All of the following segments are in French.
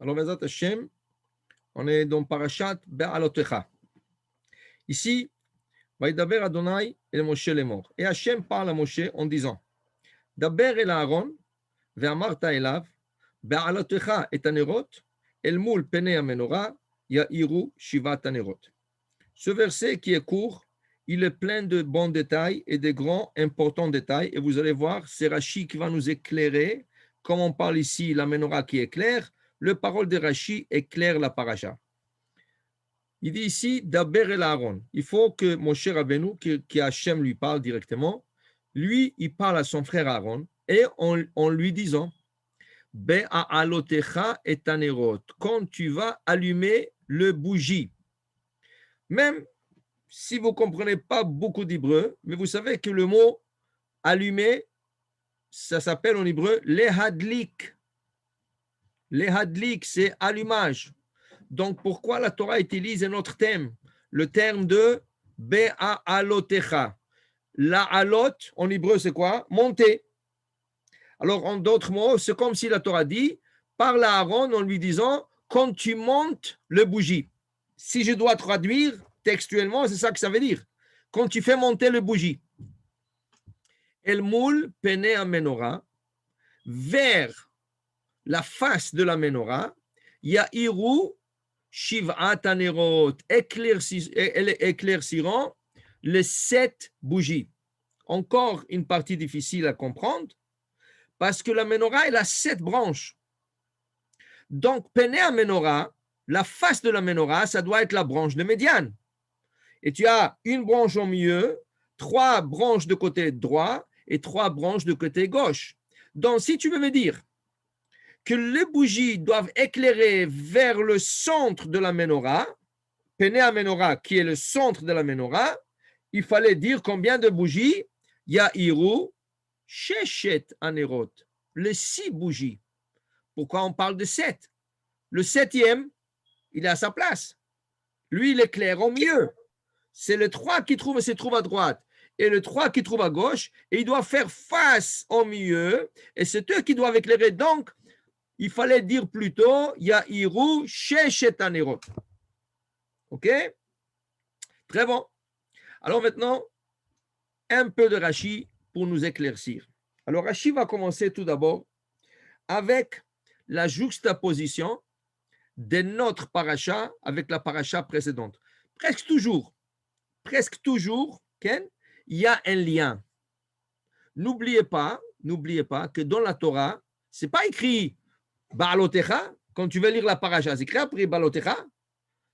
Alors, Bezat Hashem, on est dans Parashat Be'alotecha. Ici, Vaïdaber Adonai et Moshe les morts. Et Hashem parle à Moshe en disant Daber el Aaron, ve'amarta elav, Be'alotecha et anerot, el mul penei amenora, ya'iru shivat anerot. Ce verset qui est court, il est plein de bons détails et de grands importants détails. Et vous allez voir, c'est Rashi qui va nous éclairer. Comme on parle ici, la menorah qui est claire, le parole de Rashi éclaire la paracha. Il dit ici, Daber el Aaron. Il faut que Moshe Rabbeinu, qui Hachem lui parle directement, lui, il parle à son frère Aaron et en lui disant, Be'alotecha et anerot, quand tu vas allumer le bougie. Même si vous ne comprenez pas beaucoup d'hébreu, mais vous savez que le mot allumer, ça s'appelle en hébreu lehadlik. Lehadlik, c'est allumage. Donc, pourquoi la Torah utilise un autre terme, le terme de be'alotecha. La alot, en hébreu, c'est quoi? Monter. Alors, en d'autres mots, c'est comme si la Torah dit, parle à Aaron en lui disant, quand tu montes le bougie. Si je dois traduire textuellement, c'est ça que ça veut dire. Quand tu fais monter le bougie. El moul penei amenora, vers la face de la menorah, ya'iru shivat anerot, éclairciront les 7 bougies. Encore une partie difficile à comprendre, parce que la menorah, elle a 7 branches. Donc, penei amenora, la face de la menorah, ça doit être la branche de médiane. Et tu as une branche au milieu, 3 branches de côté droit et 3 branches de côté gauche. Donc, si tu veux me dire que les bougies doivent éclairer vers le centre de la menorah, penei amenora, qui est le centre de la menorah, il fallait dire combien de bougies? Ya'iru sheshet anerot, les 6 bougies. Pourquoi on parle de 7? Le 7e, il est à sa place. Lui, il éclaire au milieu. C'est le 3 qui se trouve à droite et le 3 qui trouve à gauche, et il doit faire face au milieu, et c'est eux qui doivent éclairer. Donc, il fallait dire plutôt Ya'iru sheshet anerot. Ok? Très bon. Alors maintenant, un peu de Rashi pour nous éclaircir. Alors, Rashi va commencer tout d'abord avec la juxtaposition de notre paracha avec la paracha précédente. Presque toujours, Ken, il y a un lien. N'oubliez pas que dans la Torah, ce n'est pas écrit Ba'alotecha. Quand tu veux lire la paracha, c'est écrit après Ba'alotecha.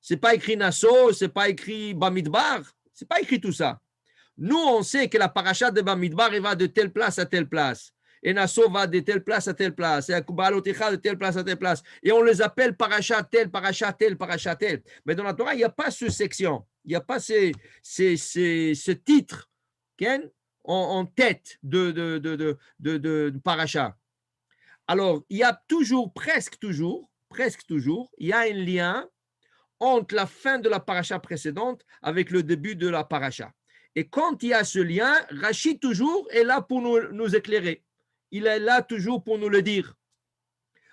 Ce n'est pas écrit Nasso, ce n'est pas écrit Bamidbar. Ce n'est pas écrit tout ça. Nous, on sait que la paracha de Bamidbar va de telle place à telle place. Et Nasso va de telle place à telle place. Et Ba'alotecha de telle place à telle place. Et on les appelle paracha tel, paracha tel, paracha tel. Mais dans la Torah, il n'y a pas cette section. Il n'y a pas ce titre en tête de paracha. Alors, il y a presque toujours, il y a un lien entre la fin de la paracha précédente avec le début de la paracha. Et quand il y a ce lien, Rashi toujours est là pour nous éclairer. Il est là toujours pour nous le dire.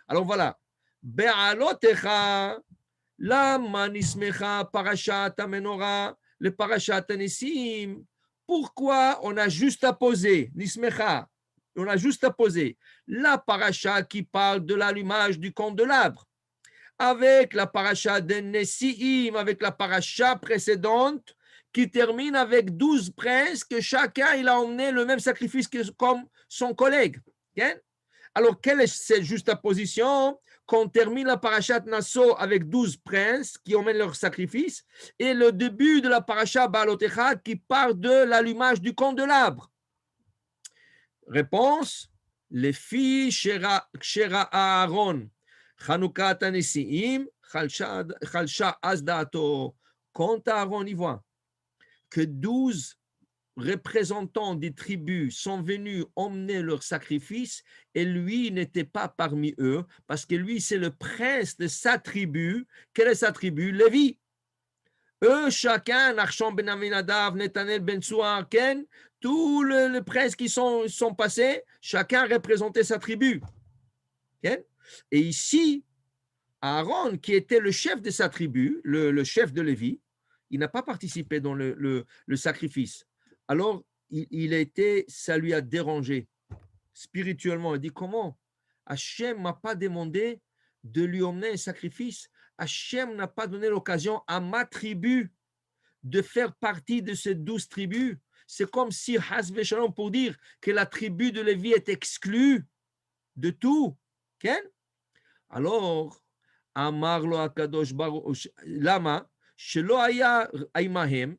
Alors voilà. Be'alotecha, lama nismecha parashat amenora, le parashat anissim. Pourquoi on a juste à poser, nismecha, on a juste à poser la paracha qui parle de l'allumage du candelabre avec la paracha de Nessiim, avec la paracha précédente qui termine avec 12 princes que chacun il a emmené le même sacrifice que comme son collègue. Okay? Alors, quelle est cette juxtaposition? Qu'on termine la paracha de Nasso avec 12 princes qui emmènent leur sacrifice et le début de la paracha Ba'alotecha qui parle de l'allumage du candelabre. Réponse, les filles Shera Aaron, Chanoukat Anesiim, Chalsha Asdato. Quand Aaron y voit que 12 représentants des tribus sont venus emmener leur sacrifice et lui n'était pas parmi eux parce que lui c'est le prince de sa tribu. Quelle est sa tribu? Lévi. Eux chacun, Nachshon ben Aminadav, Netanel ben Tsuar, Ken, tous les princes qui sont passés, chacun représentait sa tribu. Ken? Et ici, Aaron, qui était le chef de sa tribu, le chef de Lévi, il n'a pas participé dans le sacrifice. Alors, ça lui a dérangé spirituellement. Il dit, comment Hachem ne m'a pas demandé de lui emmener un sacrifice. Hachem n'a pas donné l'occasion à ma tribu de faire partie de ces 12 tribus. C'est comme si, Has Veshalom, pour dire que la tribu de Lévi est exclue de tout. Okay? Alors, Amar lo Akadosh Baruch Lama, Shelo Haya Aimahem,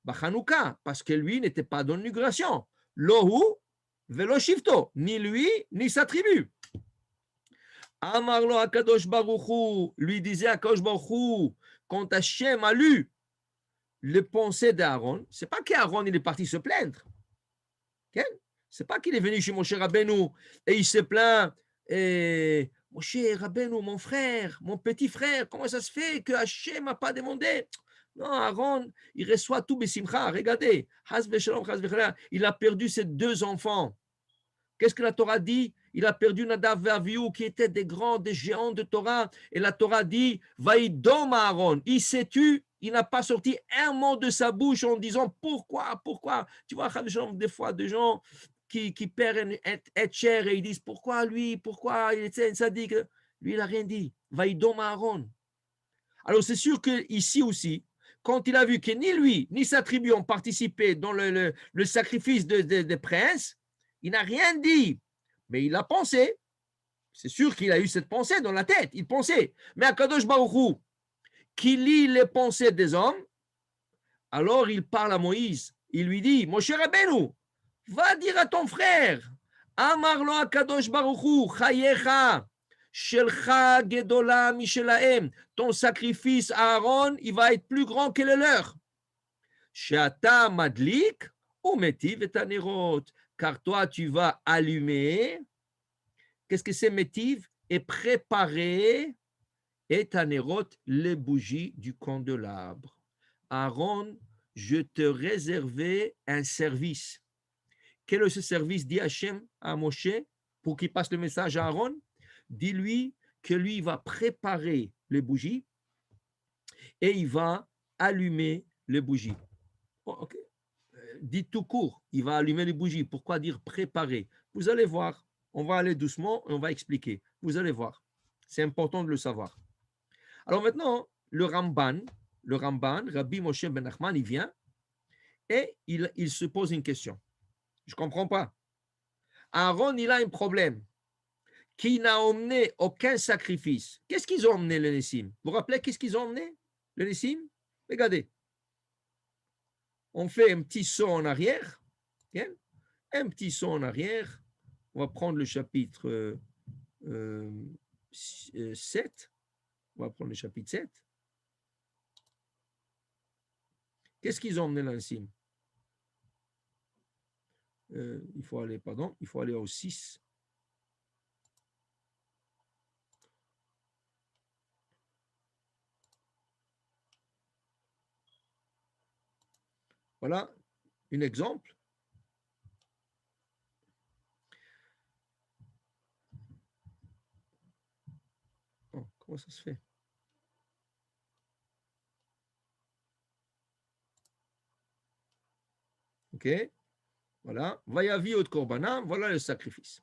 Bachanouka, parce que lui n'était pas dans l'immigration. Lohu, Velo Shifto, ni lui, ni sa tribu. Amar lo Akadosh Baruch lui disait Akadosh Baruch quand Hachem a lu les pensées d'Aaron, c'est pas qu'Aaron il est parti se plaindre. Okay? C'est pas qu'il est venu chez Moshe Rabbeinu et il se plaint. Et Moshe Rabbeinu, mon frère, mon petit frère, comment ça se fait que Hachem m'a pas demandé? Non, Aaron, il reçoit tout Bessimcha. Regardez, il a perdu ses 2 enfants. Qu'est-ce que la Torah dit? Il a perdu Nadav et Avihu, qui étaient des grands, des géants de Torah. Et la Torah dit, Vaïdom Aaron, il s'est tu, il n'a pas sorti un mot de sa bouche en disant pourquoi. Tu vois, des fois, des gens qui perdent un cher et ils disent pourquoi lui, pourquoi il était un sadique. Lui, il n'a rien dit. Vaïdom Aaron. Alors, c'est sûr qu'ici aussi, quand il a vu que ni lui, ni sa tribu ont participé dans le sacrifice des princes, il n'a rien dit, mais il a pensé. C'est sûr qu'il a eu cette pensée dans la tête. Il pensait. Mais Akadosh Baruch Hu, qui lit les pensées des hommes, alors il parle à Moïse. Il lui dit, Moshe Rabbeinu, va dire à ton frère, Amar lo Akadosh Baruch Hu, chayecha, shelcha gedola mishelahem. Ton sacrifice à Aaron, il va être plus grand que le leur. Sheata madlik, ou metiv et anerot. Car toi, tu vas allumer. Qu'est-ce que c'est métive? Et préparer et tanerot les bougies du candélabre. Aaron, je te réservais un service. Quel est ce service? Dit Hachem à Moshe pour qu'il passe le message à Aaron. Dis-lui que lui, il va préparer les bougies et il va allumer les bougies. Oh, ok. Dit tout court, il va allumer les bougies. Pourquoi dire préparer? Vous allez voir. On va aller doucement et on va expliquer. Vous allez voir. C'est important de le savoir. Alors maintenant, le Ramban, Rabbi Moshe ben Nachman, il vient et il se pose une question. Je ne comprends pas. Aaron, il a un problème. Qui n'a emmené aucun sacrifice. Qu'est-ce qu'ils ont emmené, le Nessim? Vous vous rappelez qu'est-ce qu'ils ont emmené, le Nessim? Regardez. On fait un petit saut en arrière. Okay? Un petit saut en arrière. On va prendre le chapitre 7. On va prendre le chapitre 7. Qu'est-ce qu'ils ont emmené là ici? Il faut aller au 6. Voilà un exemple. Oh, comment ça se fait? Ok, voilà. Vayavi au Korbana, voilà le sacrifice.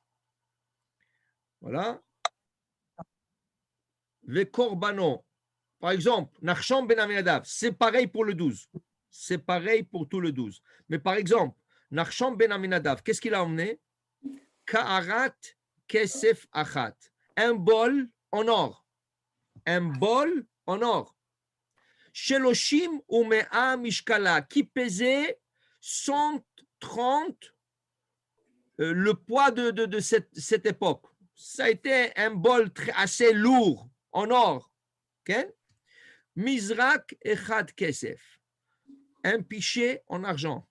Voilà. Les Korbanon, par exemple, Nachshon ben Aminadav, c'est pareil pour le 12. C'est pareil pour tout le 12. Mais par exemple, Nachshon ben Aminadav, qu'est-ce qu'il a emmené? Ka'arat kesef achat. Un bol en or. Un bol en or. Sheloshim umea mishkala, qui pesait 130 le poids de cette époque. Ça a été un bol assez lourd en or. Okay? Mizrak echad kesef. Un pichet en argent.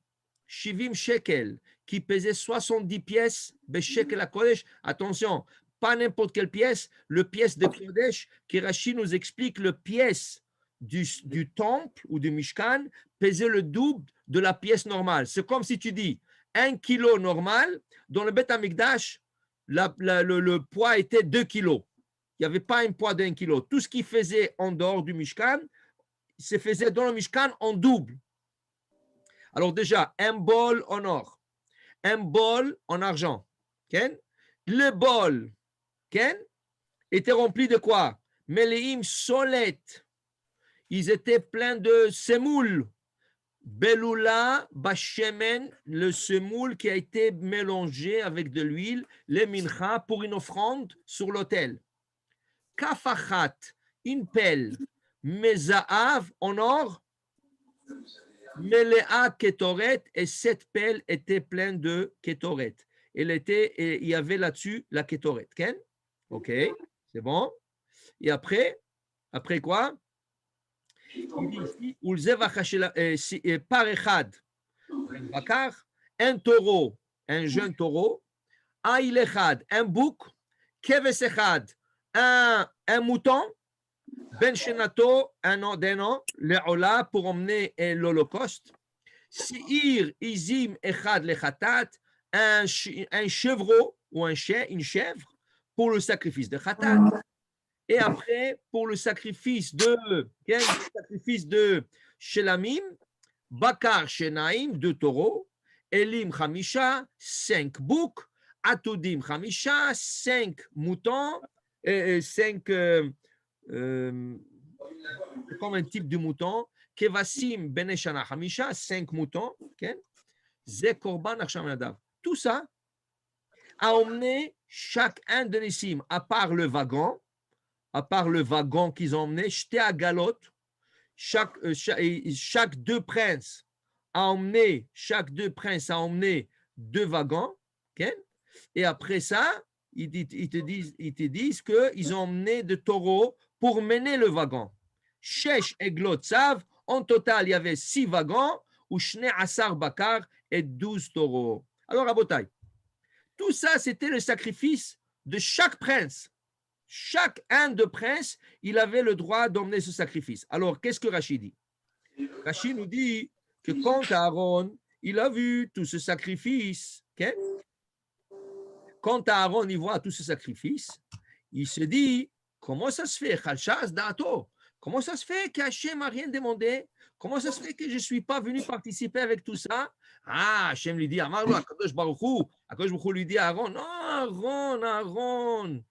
Shivim shekel, qui pesait 70 pièces, beshekel à Kodesh. Attention, pas n'importe quelle pièce, le pièce de Kodesh, qui Rashi nous explique, le pièce du temple ou du Mishkan pesait le double de la pièce normale. C'est comme si tu dis 1 kilo normal, dans le Beth Amikdash, le poids était 2 kilos. Il n'y avait pas un poids d'1 kilo. Tout ce qu'il faisait en dehors du Mishkan, il se faisait dans le Mishkan en double. Alors déjà, un bol en or, un bol en argent. Okay? Le bol okay, était rempli de quoi? Meleim solet. Ils étaient pleins de semoule. Beloula bashemen, le semoule qui a été mélangé avec de l'huile, les mincha pour une offrande sur l'autel. Kafachat, une pelle, mezaav en or, melea ketoret, et cette pelle était pleine de ketoret. Et il y avait là-dessus la ketoret. Ken? Ok, c'est bon. Et après quoi? Il dit ici, par echad, un taureau, un jeune taureau, Aïl echad, un bouc, keves echad, un mouton, ben shenato, un an, le'ola, pour emmener l'holocauste, Seir izim echad lechatat, un chevreau ou une chèvre pour le sacrifice de chatat. Et après, pour le sacrifice de Shelamim, Bakar Shenaim, 2 taureaux, Elim Hamisha, 5 boucs, Atudim Hamisha, 5 moutons, 5 comme un type de mouton, Kevasim Beneshana Hamisha, 5 moutons, Ze Korban Acham Nadav. Tout ça a emmené chacun de Nissim, à part le wagon qu'ils ont emmené, jeté à galotte, chaque 2 princes chaque 2 princes a emmené 2 wagons, okay? Et après ça, ils te disent qu'ils ont emmené de taureaux pour mener le wagon. Shesh et Glotsav, en total, il y avait 6 wagons, ou Shne Asar Bakar et 12 taureaux. Alors, Rabotai, tout ça, c'était le sacrifice de chaque prince. Chaque un de princes, il avait le droit d'emmener ce sacrifice. Alors, qu'est-ce que Rachid dit? Rachid nous dit que quand Aaron, il a vu tout ce sacrifice, okay? Quand Aaron y voit tout ce sacrifice, il se dit, comment ça se fait? Comment ça se fait qu'Hachem n'a rien demandé? Comment ça se fait que je ne suis pas venu participer avec tout ça? Ah, Hachem lui dit, Akadosh Baruch Hu lui dit à Aaron, non, Aaron,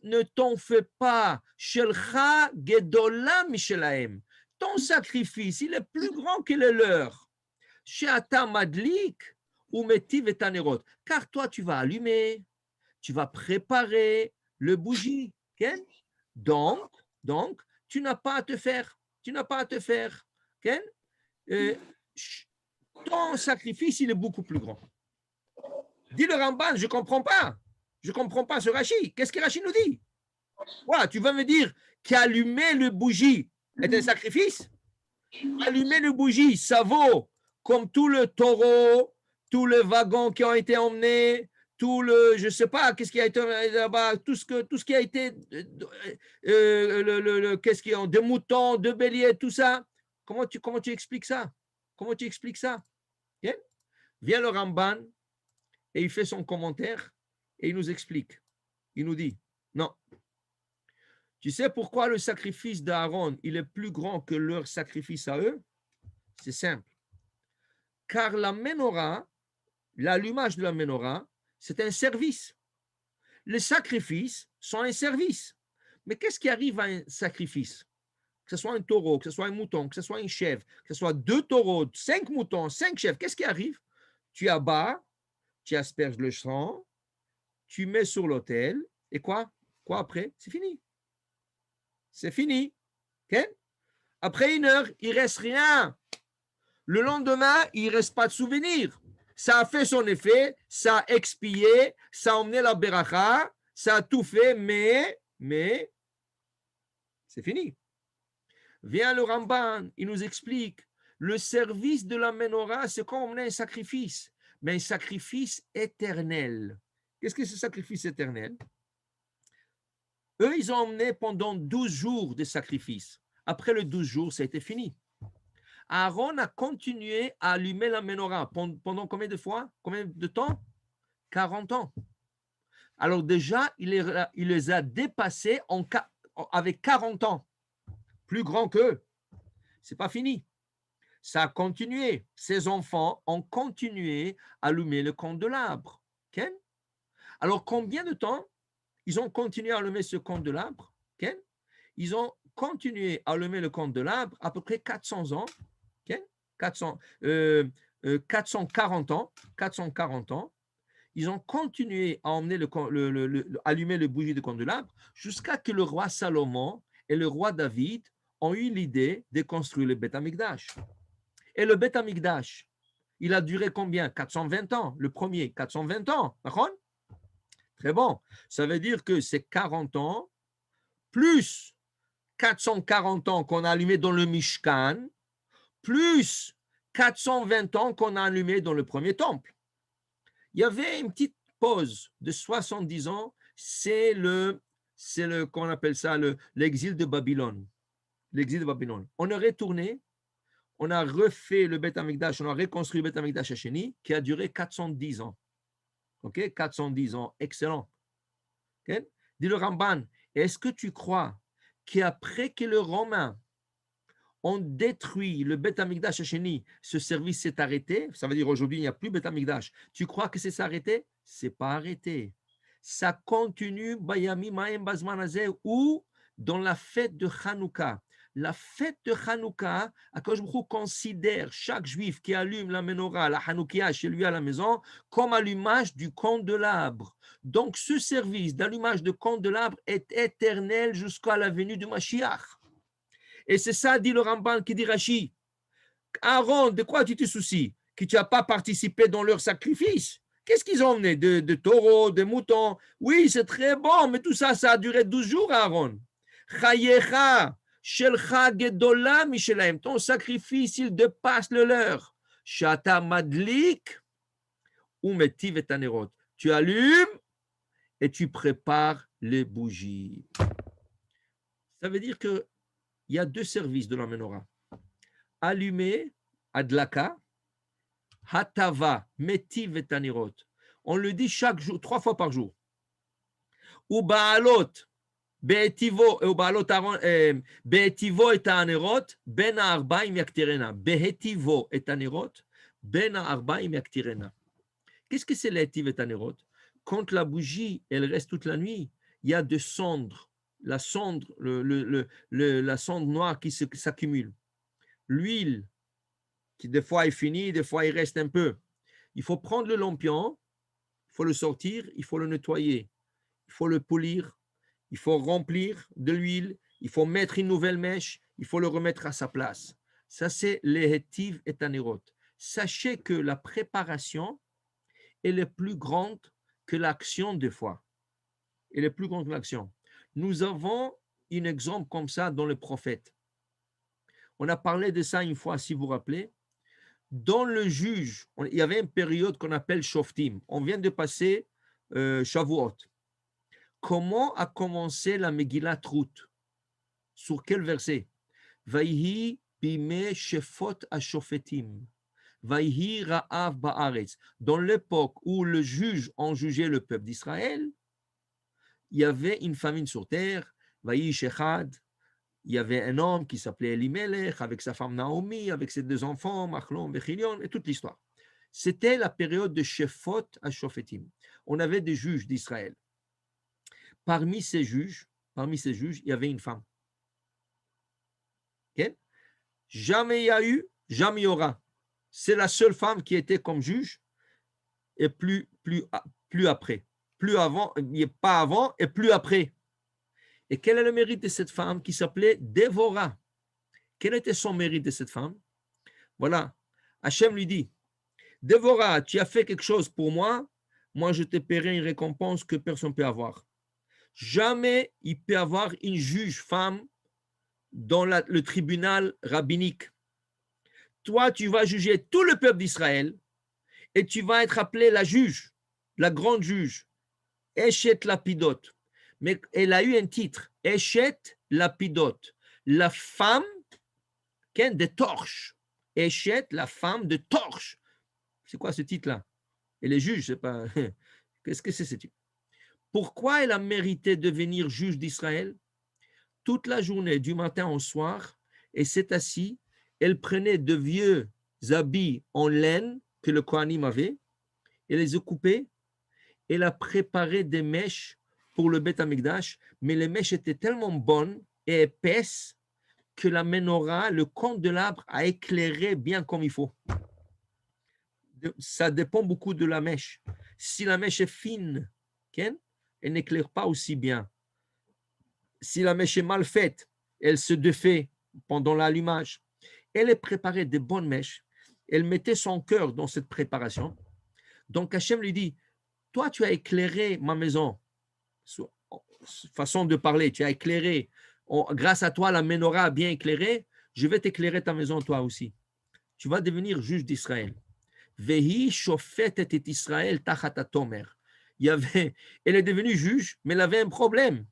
ne t'en fais pas. Shelcha gedola mishelahem. Ton sacrifice, il est plus grand que le leur. Sheata madlik ou metiv et tanerot. Car toi, tu vas allumer, tu vas préparer le bougie. Okay? Donc, tu n'as pas à te faire. Okay? Ton sacrifice, il est beaucoup plus grand. Dis le Ramban, je ne comprends pas. Je ne comprends pas ce Rashi. Qu'est-ce que Rashi nous dit? Voilà, tu vas me dire qu'allumer le bougie est un sacrifice? Allumer le bougie, ça vaut comme tout le taureau, tout le wagon qui ont été emmenés, tout le, je ne sais pas, qu'est-ce qui a été là-bas, tout ce qui a été, qu'est-ce qu'il y a, des moutons, de béliers, tout ça. Comment tu expliques ça? Comment tu expliques ça? Okay? Vient le Ramban et il fait son commentaire et il nous explique. Il nous dit, non. Tu sais pourquoi le sacrifice d'Aaron, il est plus grand que leur sacrifice à eux? C'est simple. Car la menorah, l'allumage de la menorah, c'est un service. Les sacrifices sont un service. Mais qu'est-ce qui arrive à un sacrifice? Que ce soit un taureau, que ce soit un mouton, que ce soit une chèvre, que ce soit 2 taureaux, 5 moutons, 5 chèvres, qu'est-ce qui arrive? Tu abats, tu asperges le sang, tu mets sur l'autel, et quoi? Quoi après? C'est fini. C'est fini. Okay? Après 1 heure, il ne reste rien. Le lendemain, il ne reste pas de souvenir. Ça a fait son effet, ça a expié, ça a emmené la beracha, ça a tout fait, mais c'est fini. Vient le Ramban, il nous explique, le service de la menorah, c'est comme emmener un sacrifice, mais un sacrifice éternel. Qu'est-ce que c'est ce sacrifice éternel? Eux, ils ont emmené pendant 12 jours de sacrifice. Après le 12 jours, ça a été fini. Aaron a continué à allumer la menorah pendant combien de fois? Combien de temps? 40 ans. Alors déjà, il les a dépassés avec 40 ans, plus grand qu'eux. Ce n'est pas fini. Ça a continué. Ses enfants ont continué à allumer le candélabre. Okay? Alors, combien de temps ils ont continué à allumer ce candélabre? Okay? Ils ont continué à allumer le candélabre à peu près 400 ans. Okay? 440 ans. 440 ans. Ils ont continué à emmener allumer le bougie de candélabre jusqu'à ce que le roi Salomon et le roi David ont eu l'idée de construire le Beth Amikdash. Et le Beth Amikdash, il a duré combien? 420 ans. Le premier, 420 ans. Très bon. Ça veut dire que c'est 40 ans plus 440 ans qu'on a allumé dans le Mishkan, plus 420 ans qu'on a allumé dans le premier temple. Il y avait une petite pause de 70 ans, c'est qu'on appelle ça l'exil de Babylone. L'exil de Babylone. On est retourné, on a refait le Beth Amikdash, on a reconstruit le Beth Amikdash à Chéni, qui a duré 410 ans. OK? 410 ans, excellent. Okay? Dit le Ramban, est-ce que tu crois qu'après que les Romains ont détruit le Beth Amikdash à Chéni, ce service s'est arrêté? Ça veut dire aujourd'hui, il n'y a plus Beth Amikdash. Tu crois que c'est arrêté? C'est pas arrêté. Ça continue Bayami Maem Bazman Hazeh ou dans la fête de Hanouka. La fête de Hanouka, Akadosh Baruch Hu considère chaque juif qui allume la menorah, la Hanoukia chez lui à la maison, comme allumage du candélabre. Donc ce service d'allumage de candélabre est éternel jusqu'à la venue du Mashiach. Et c'est ça, dit le Ramban, qui dit Rashi. Aaron, de quoi tu te soucies? Que tu n'as pas participé dans leur sacrifice? Qu'est-ce qu'ils ont emmené? De taureaux, de moutons? Oui, c'est très bon, mais tout ça, ça a duré 12 jours, Aaron. Chayecha, shelcha gedola mishelaim. Ton sacrifice, il dépasse le leur. Shata madlik ou metiv et anerot. Tu allumes et tu prépares les bougies. Ça veut dire qu'il y a deux services de la menorah. Allumer, adlaka, hatava, metiv et anerot. On le dit chaque jour, 3 fois par jour. Ou baalot, be'etivo et anerot, ben ha'arbaim yaktirena. Be'etivo et anerot, ben ha'arbaim yaktirena. Qu'est-ce que c'est l'etiv et anerot? Quand la bougie, elle reste toute la nuit, il y a de cendres. La cendre, la cendre noire qui s'accumule. L'huile, qui des fois est finie, des fois il reste un peu. Il faut prendre le lampion, il faut le sortir, il faut le nettoyer, il faut le polir, il faut remplir de l'huile, il faut mettre une nouvelle mèche, il faut le remettre à sa place. Ça, c'est les hétiv et anerot. Sachez que la préparation est plus grande que l'action des fois. Elle est plus grande que l'action. Nous avons un exemple comme ça dans les prophètes. On a parlé de ça une fois, si vous vous rappelez. Dans le juge, il y avait une période qu'on appelle Shoftim. On vient de passer Shavuot. Comment a commencé la Megillat Ruth? Sur quel verset? Vaihi bime shefot ashofetim. Vaihi ra'av ba'aretz. Dans l'époque où le juge en jugeait le peuple d'Israël, il y avait une famine sur terre. Vaihi shechad. Il y avait un homme qui s'appelait Elimelech, avec sa femme Naomi, avec ses 2 enfants, Machlon, Bechilion, et toute l'histoire. C'était la période de Shefot à Shofetim. On avait des juges d'Israël. Parmi ces juges, il y avait une femme. Okay? Jamais il y a eu, jamais il y aura. C'est la seule femme qui était comme juge, et plus après. Plus avant, pas avant, et plus après. Et quel est le mérite de cette femme qui s'appelait Dévorah? Quel était son mérite de cette femme? Voilà. Hachem lui dit, Dévorah, tu as fait quelque chose pour moi, moi je te paierai une récompense que personne ne peut avoir. Jamais il peut y avoir une juge femme dans le tribunal rabbinique. Toi, tu vas juger tout le peuple d'Israël et tu vas être appelée la juge, la grande juge, Eshet Lapidot. Mais elle a eu un titre, Eshet Lapidot, la femme de torche. Eshet, la femme de torche. C'est quoi ce titre-là? Et les juges, c'est pas. Qu'est-ce que c'est ce titre? Pourquoi elle a mérité de devenir juge d'Israël? Toute la journée, du matin au soir, elle s'est assise, elle prenait de vieux habits en laine que le Kohanim avait, elle les a coupés, elle a préparé des mèches pour le Beth Amikdash, mais les mèches étaient tellement bonnes et épaisses que la menorah, le candelabre, a éclairé bien comme il faut. Ça dépend beaucoup de la mèche. Si la mèche est fine, elle n'éclaire pas aussi bien. Si la mèche est mal faite, elle se défait pendant l'allumage. Elle est préparée de bonnes mèches. Elle mettait son cœur dans cette préparation. Donc Hachem lui dit, toi tu as éclairé ma maison. Façon de parler, tu as éclairé. Grâce à toi, la menorah a bien éclairé. Je vais t'éclairer ta maison toi aussi. Tu vas devenir juge d'Israël. Vehi shofetet et Israël tachat tomer. Elle est devenue juge, mais elle avait un problème.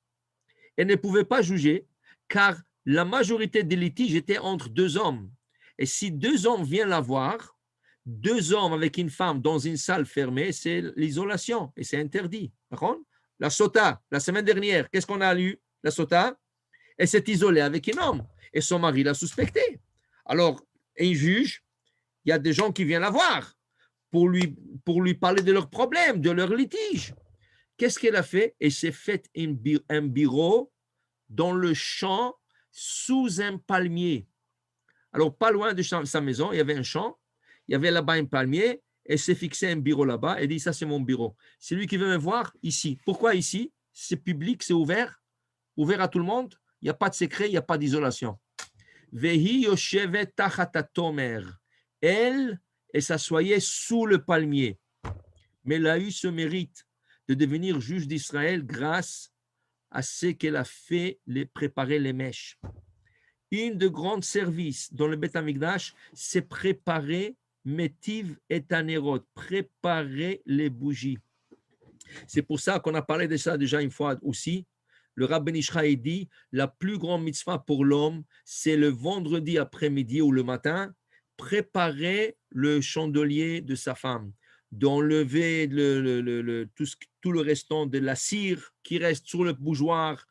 Elle ne pouvait pas juger car la majorité des litiges étaient entre deux hommes. Et si deux hommes viennent la voir, deux hommes avec une femme dans une salle fermée, c'est l'isolation et c'est interdit. La sota, la semaine dernière, qu'est-ce qu'on a lu? La sota, elle s'est isolée avec un homme et son mari l'a suspecté. Alors, un juge, il y a des gens qui viennent la voir pour lui parler de leurs problèmes, de leurs litiges. Qu'est-ce qu'elle a fait? Elle s'est fait un bureau dans le champ sous un palmier. Alors, pas loin de sa maison, il y avait un champ, il y avait là-bas un palmier, elle s'est fixé un bureau là-bas, elle dit, ça c'est mon bureau. C'est lui qui veut me voir ici. Pourquoi ici? C'est public, c'est ouvert à tout le monde, il n'y a pas de secret, il n'y a pas d'isolation. Vehi yoshevet tachat tomer. Elle s'assoyait sous le palmier. Mais elle a eu ce mérite de devenir juge d'Israël grâce à ce qu'elle a fait, préparer les mèches. Une de grands services dans le Beth Amikdash, c'est préparer Métiv et Tanerot, préparer les bougies. C'est pour ça qu'on a parlé de ça déjà une fois aussi. Le Rav Ben Ishraï dit, la plus grande mitzvah pour l'homme, c'est le vendredi après-midi ou le matin, préparer le chandelier de sa femme, d'enlever tout le restant de la cire qui reste sur le bougeoir,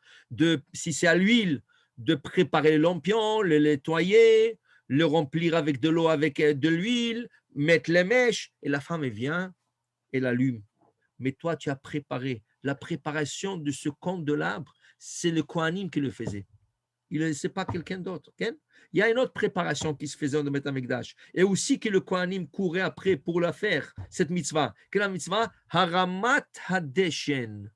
si c'est à l'huile, de préparer le lampion, le nettoyer, le remplir avec de l'eau, avec de l'huile, mettre les mèches, et la femme elle vient et l'allume. Mais toi, tu as préparé. La préparation de ce candelabre, c'est le Kohanim qui le faisait. Ce n'est pas quelqu'un d'autre. Okay? Il y a une autre préparation qui se faisait dans le Beth Amikdash. Et aussi que le Kohanim courait après pour la faire, cette mitzvah. Quelle est la mitzvah? Haramat hadeshen.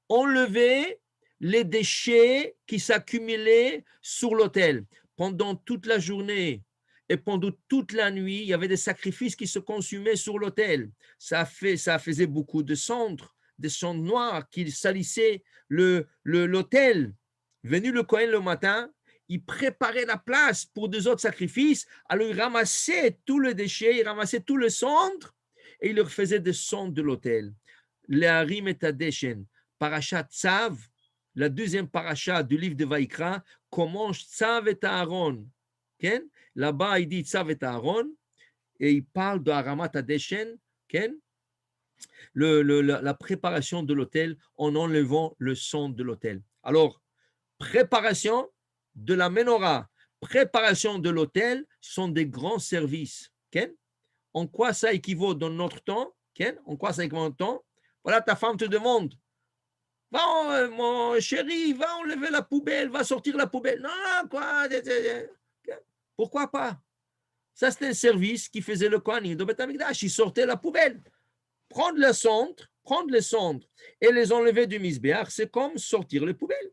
Enlever les déchets qui s'accumulaient sur l'autel. Pendant toute la journée et pendant toute la nuit, il y avait des sacrifices qui se consumaient sur l'autel. Ça faisait beaucoup de cendres noires qui salissaient l'autel. Venu le Kohen le matin, il préparait la place pour deux autres sacrifices, alors il ramassait tous les déchets, il ramassait tous les cendres et il leur faisait des cendres de l'autel. Leharim et Adeshen, parashat Tzav, la deuxième paracha du livre de Vaïkra, commence Tzav et Aaron. Okay? Là-bas, il dit Tzav et Aaron et il parle de Haramat Adeshen, okay? La préparation de l'autel en enlevant le sang de l'autel. Alors, préparation de la menorah, préparation de l'autel sont des grands services. Okay? En quoi ça équivaut dans notre temps? Okay? En quoi ça équivaut dans notre temps? Voilà, ta femme te demande, va, mon chéri, va enlever la poubelle, va sortir la poubelle. Non, quoi? Pourquoi pas? Ça, c'était un service qui faisait le Kohanim de Beth Amikdash. Il sortait la poubelle. Prendre les cendres et les enlever du misbéach, c'est comme sortir les poubelles.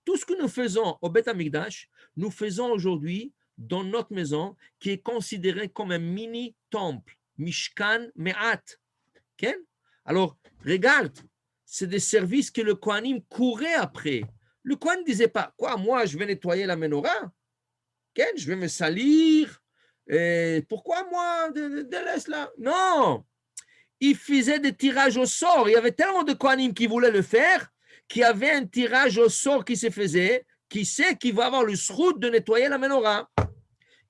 Tout ce que nous faisons au Beth Amikdash, nous faisons aujourd'hui dans notre maison qui est considéré comme un mini-temple, Mishkan Me'at. Okay? Alors, regarde, c'est des services que le Kohanim courait après. Le Kohen ne disait pas, quoi, moi, je vais nettoyer la menorah, okay? Je vais me salir, et pourquoi moi, laisse là? Non, il faisait des tirages au sort. Il y avait tellement de Kohanim qui voulaient le faire, qu'il y avait un tirage au sort qui se faisait. Qui sait qui va avoir le srout de nettoyer la menorah?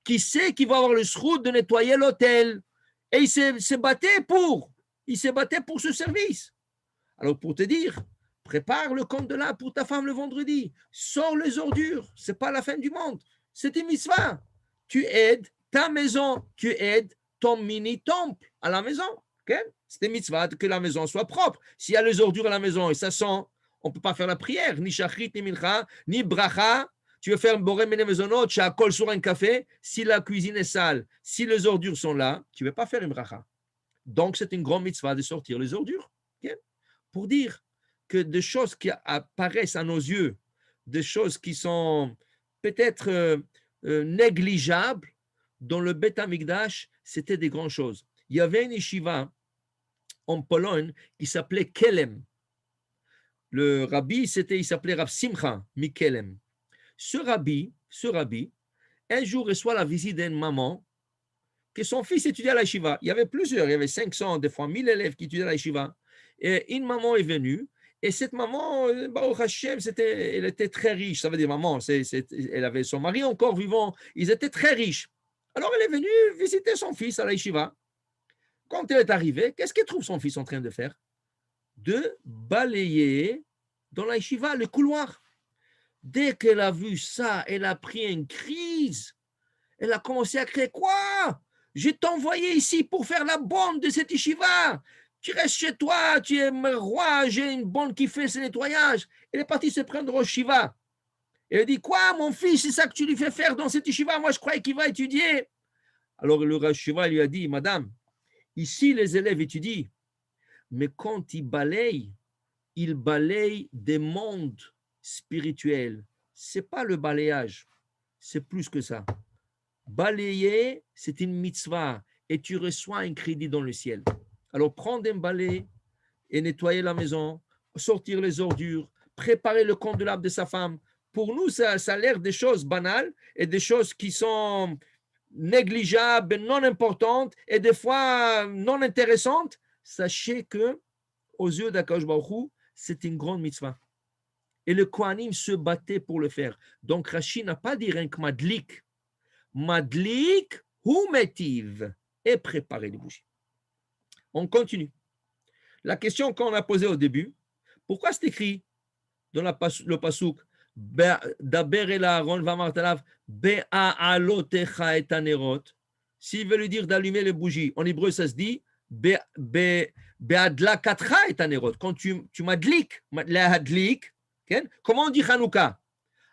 Qui sait qui va avoir le srout de nettoyer l'autel? Et il se battait pour ce service. Alors, pour te dire, prépare le candelabre pour ta femme le vendredi. Sors les ordures. Ce n'est pas la fin du monde. C'est une mitzvah. Tu aides ta maison. Tu aides ton mini-temple à la maison. Okay? C'est une mitzvah que la maison soit propre. S'il y a les ordures à la maison et ça sent, on ne peut pas faire la prière. Ni shachrit, ni mincha, ni bracha. Tu veux faire un boré mene mezonot, tu as col sur un café. Si la cuisine est sale, si les ordures sont là, tu ne veux pas faire une bracha. Donc, c'est une grande mitzvah de sortir les ordures. Okay? Pour dire que des choses qui apparaissent à nos yeux, des choses qui sont peut-être négligeables, dans le Beth Amikdash, c'était des grandes choses. Il y avait une yeshiva en Pologne qui s'appelait Kelem. Le rabbi, il s'appelait Rav Simcha Mikelem. Ce rabbi, un jour reçoit la visite d'une maman que son fils étudiait à la yeshiva. Il y avait plusieurs, il y avait 500, des fois 1000 élèves qui étudiaient à la yeshiva. Et une maman est venue, et cette maman, Baruch Hashem, elle était très riche. Ça veut dire, maman, elle avait son mari encore vivant, ils étaient très riches. Alors, elle est venue visiter son fils à la yeshiva. Quand elle est arrivée, qu'est-ce qu'elle trouve son fils en train de faire? De balayer dans la yeshiva, le couloir. Dès qu'elle a vu ça, elle a pris une crise. Elle a commencé à crier, quoi? Je t'ai envoyé ici pour faire la bonne de cette yeshiva. Tu restes chez toi, tu es roi, j'ai une bonne qui fait ce nettoyage. Elle est partie se prendre au yeshiva. Elle dit, quoi, mon fils, c'est ça que tu lui fais faire dans cette yeshiva? Moi, je croyais qu'il va étudier. Alors, le yeshiva lui a dit, madame, ici, les élèves étudient, mais quand ils balayent des mondes spirituels. Ce n'est pas le balayage, c'est plus que ça. Balayer, c'est une mitzvah et tu reçois un crédit dans le ciel. Alors, prendre un balai et nettoyer la maison, sortir les ordures, préparer le candelabre de sa femme. Pour nous, ça a l'air des choses banales et des choses qui sont négligeables, non importantes et des fois non intéressantes. Sachez que, aux yeux d'Akadosh Baruch Hu, c'est une grande mitzvah. Et le Kohanim se battait pour le faire. Donc, Rashi n'a pas dit rien que madlik. Madlik ou metiv. Et préparer les bougies. On continue. La question qu'on a posée au début, pourquoi c'est écrit dans le pasuk Daber el Aaron v'amartalav be'a'alotecha et anerot. S'il veut lui dire d'allumer les bougies, en hébreu ça se dit be'adlakatcha et anerot. Quand tu madlik, l'adlik, comment on dit Hanouka?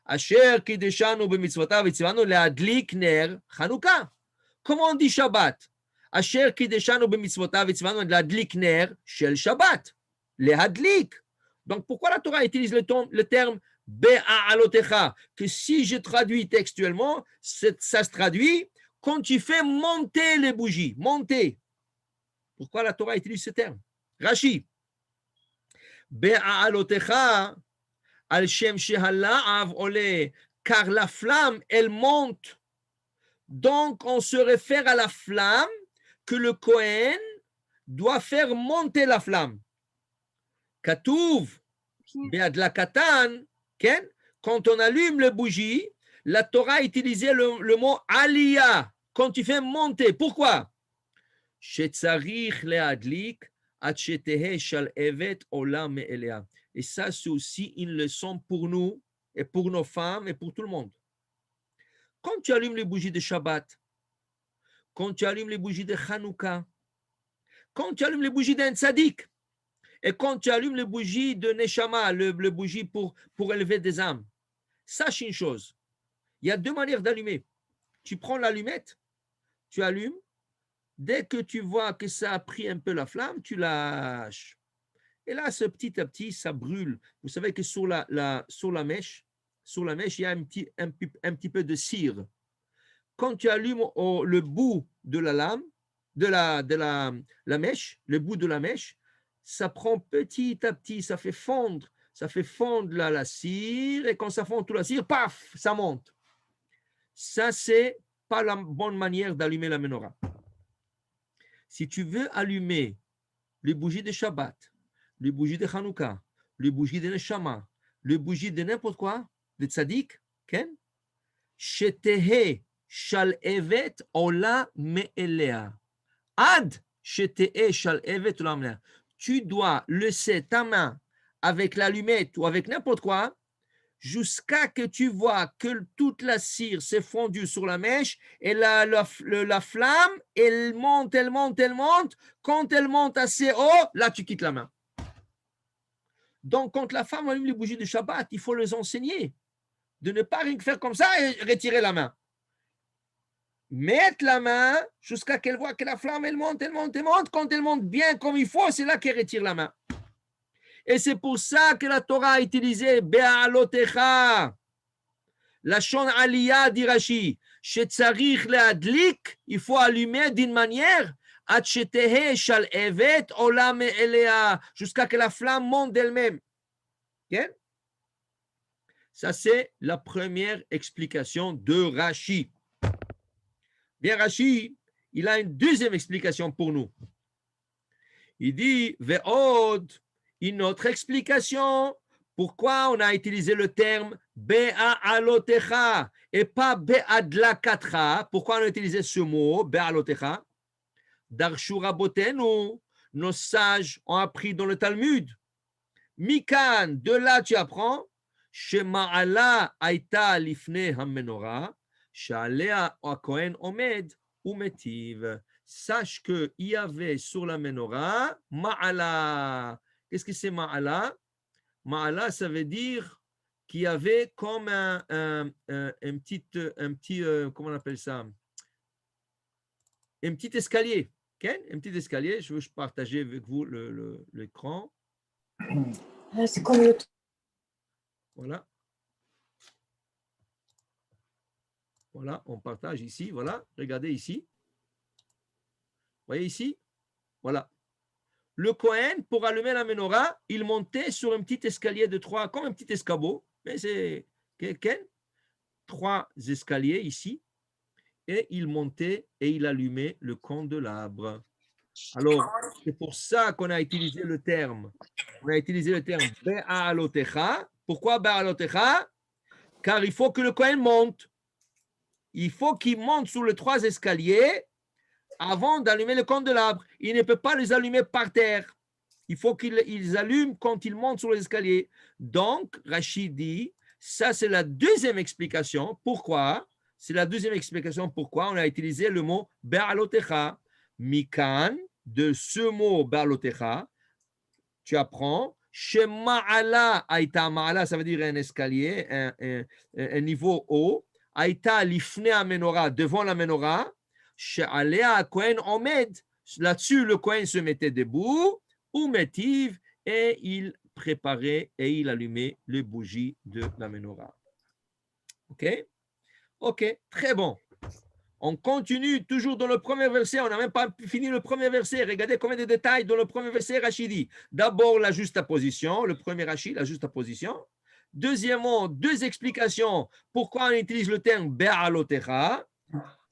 Asher kideshanu b'mitzvotav v'tzivanu le'adlik ner Hanouka. Comment on dit Shabbat? Asher kideshanu b'mitzvotav v'tzivanu le'adlik ner shel Shabbat. Le'adlik. Donc, pourquoi la Torah utilise le terme be'a'alotecha? Que si je traduis textuellement, ça se traduit quand tu fais monter les bougies. Monter. Pourquoi la Torah utilise ce terme? Rashi. Be'a'alotecha al shem shehala'av ole. Car la flamme, elle monte. Donc, on se réfère à la flamme que le Kohen doit faire monter la flamme. Katouv, be'adlakatan, quand on allume les bougies, la Torah a utilisé le mot aliyah, quand tu fais monter. Pourquoi? Shetzarich le'adlik at shetehe shal evet ola me'elea. Et ça, c'est aussi une leçon pour nous et pour nos femmes et pour tout le monde. Quand tu allumes les bougies de Shabbat, quand tu allumes les bougies de Hanouka, quand tu allumes les bougies d'un tzaddik, et quand tu allumes les bougies de Neshama, le bougie pour élever des âmes, sache une chose, il y a deux manières d'allumer. Tu prends l'allumette, tu allumes, dès que tu vois que ça a pris un peu la flamme, tu lâches. Et là, petit à petit, ça brûle. Vous savez que sur la mèche, il y a un petit peu de cire. Quand tu allumes le bout de la lame, de la mèche, le bout de la mèche, ça prend petit à petit, ça fait fondre la cire, et quand ça fond toute la cire, paf, ça monte. Ça, c'est pas la bonne manière d'allumer la menorah. Si tu veux allumer les bougies de Shabbat, les bougies de Hanouka, les bougies de Neshama, les bougies de n'importe quoi, de Tzadik, shetehe shal evet ola me'elea. Ad shetehe shal evet ola me'elea. tu dois laisser ta main avec l'allumette ou avec n'importe quoi jusqu'à que tu vois que toute la cire s'est fondue sur la mèche et la flamme, elle monte, elle monte, elle monte. Quand elle monte assez haut, là, tu quittes la main. Donc, quand la femme allume les bougies de Shabbat, il faut les enseigner de ne pas rien faire comme ça et retirer la main. Mettre la main jusqu'à qu'elle voit que la flamme, elle monte, elle monte, elle monte. Quand elle monte bien comme il faut, c'est là qu'elle retire la main. Et c'est pour ça que la Torah a utilisé Be'alotecha. La Shon Aliyah dit Rashi, Shetzarich le'adlik, il faut allumer d'une manière jusqu'à que la flamme monte d'elle-même. Okay? Ça, c'est la première explication de Rashi. Bien, Rashi, il a une deuxième explication pour nous. Il dit, Ve'od, une autre explication. Pourquoi on a utilisé le terme Be'alotecha et pas Be'adlakatra? Pourquoi on a utilisé ce mot, Be'alotecha? Darshu Rabotenu, nos sages ont appris dans le Talmud. Mikan, de là tu apprends, Shema'ala Aïta Lifne Hamenora, Sha'alea Kohen Omed Umetiv. Sache qu'il y avait sur la menorah Ma'ala. Qu'est-ce que c'est Ma'ala? Ma'ala, ça veut dire qu'il y avait comme un petit, comment on appelle ça? Un petit escalier. Okay? Un petit escalier. Je veux partager avec vous l'écran. C'est comme le... Voilà. Voilà, on partage ici. Voilà, regardez ici. Vous voyez ici? Voilà. Le Kohen, pour allumer la menorah, il montait sur un petit escalier de 3, comme un petit escabeau, mais c'est 3 escaliers ici, et il montait et il allumait le candelabre. Alors, c'est pour ça qu'on a utilisé le terme. On a utilisé le terme Be'alotecha. Pourquoi Be'alotecha? Car il faut que le Kohen monte. Il faut qu'il monte sur les 3 escaliers avant d'allumer le candelabre. Il ne peut pas les allumer par terre. Il faut qu'ils allument quand ils montent sur les escaliers. Donc, Rachid dit, ça c'est la deuxième explication. Pourquoi? C'est la deuxième explication pourquoi on a utilisé le mot Be'alotecha. Mikan, de ce mot Be'alotecha, tu apprends, Shema'ala Aïta Ma'ala, ça veut dire un escalier, un niveau haut. Aïta Lifne Menorah, devant la menorah. She'alea Kohen Omed, là-dessus le Kohen se mettait debout, ou métive, et il préparait et il allumait les bougies de la menorah. Ok? Ok, très bon. On continue toujours dans le premier verset. On n'a même pas fini le premier verset. Regardez combien de détails dans le premier verset. Rachid dit d'abord la juxtaposition, le premier Rachid, la juxtaposition. Deuxièmement, 2 explications pourquoi on utilise le terme Be'alotecha.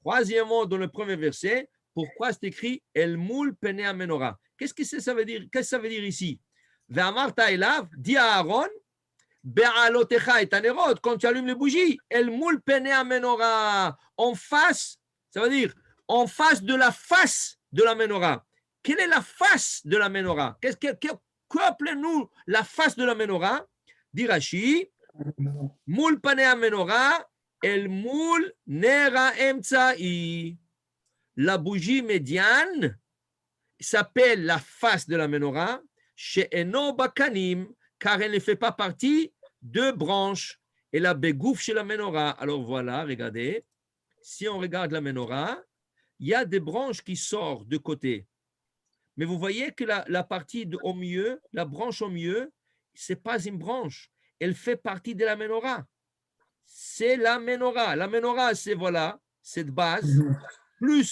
Troisièmement, dans le premier verset, pourquoi c'est écrit El Moul Pene Menorah. Qu'est-ce que ça veut dire? Qu'est-ce que ça veut dire ici? Ve'amarta elav, dit à Aaron, Be'alotecha et Tanerot, quand tu allumes les bougies, El Moul Pene Menorah, en face, ça veut dire en face de la face de la menorah. Quelle est la face de la menorah? Qu'appelez-nous la face de la menorah? Dit Rashi, Moul Pene Menorah, El Moul Nera Emtsa'i. La bougie médiane s'appelle la face de la menorah, chez Eno Bakanim, car elle ne fait pas partie de branches. Et la bégouf chez la menorah. Alors voilà, regardez. Si on regarde la menorah, il y a des branches qui sortent de côté. Mais vous voyez que la partie au milieu, la branche au milieu, ce n'est pas une branche. Elle fait partie de la menorah. C'est la menorah. La menorah, c'est voilà, cette base, plus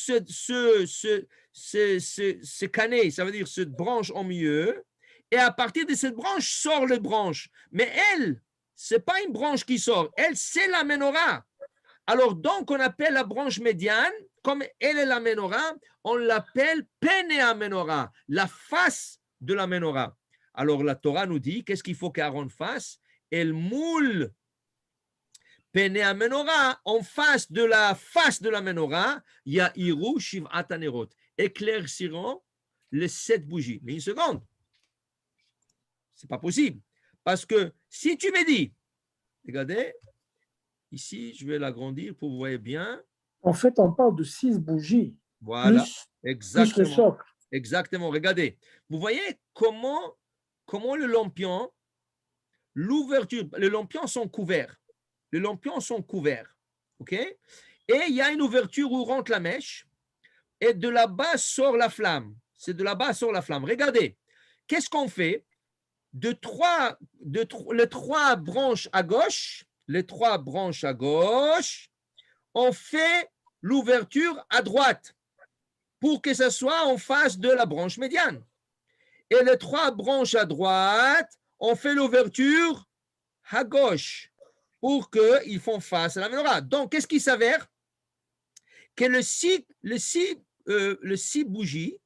ce canet, ça veut dire cette branche au milieu. Et à partir de cette branche, sort les branches. Mais elle, ce n'est pas une branche qui sort. Elle, c'est la menorah. Alors, donc, on appelle la branche médiane, comme elle est la menorah, on l'appelle Pene menorah, la face de la menorah. Alors, la Torah nous dit, qu'est-ce qu'il faut qu'Aaron fasse? Elle moule Pene menorah, en face de la menorah, il y a Iru Shiv'at Anerot, éclairciront les 7 bougies. Mais une seconde, Ce n'est pas possible. Parce que si tu me dis, regardez, ici, je vais l'agrandir pour que vous voyez bien. En fait, on parle de 6 bougies, Voilà, plus le exactement. socle. Exactement, regardez. Vous voyez comment le lampion, l'ouverture, les lampions sont couverts. Les lampions sont couverts. OK? Et il y a une ouverture où rentre la mèche et de là-bas sort la flamme. C'est de là-bas sort la flamme. Regardez, qu'est-ce qu'on fait? Les trois branches à gauche, on fait l'ouverture à droite pour que ce soit en face de la branche médiane. Et les trois branches à droite, on fait l'ouverture à gauche pour qu'ils font face à la menorah. Donc, qu'est-ce qui s'avère? Que le six bougies,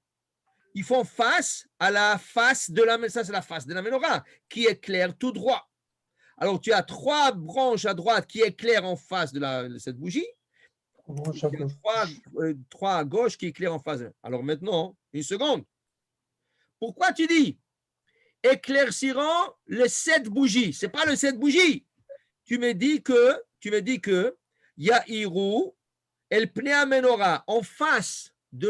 ils font face à la face de la menorah. Ça, c'est la face de la menorah qui éclaire tout droit. Alors, tu as trois branches à droite qui éclairent en face de cette bougie. Trois à gauche qui éclairent en face. Alors maintenant, une seconde. Pourquoi tu dis éclairciront les 7 bougies? Ce n'est pas les 7 bougies. Tu me dis que Yahiru, el pnei menorah, en face de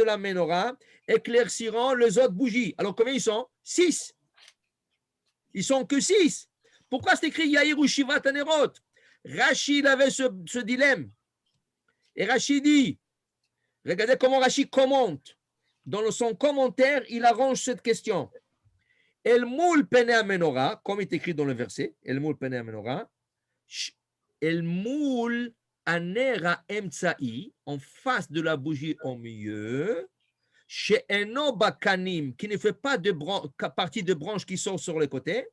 la menorah, éclairciront les autres bougies. Alors combien ils sont? 6. Ils sont que 6. Pourquoi c'est écrit Yahiru Shivat Hanerot? Rachid avait ce dilemme. Et Rachid dit, regardez comment Rachid commente. Dans son commentaire, il arrange cette question. El moul pnei menorah, comme il est écrit dans le verset, El moul pnei menorah, El moul anera emtsa'i, en face de la bougie au milieu, chez Eno bakanim, qui ne fait pas de partie de branche qui sort sur les côtés,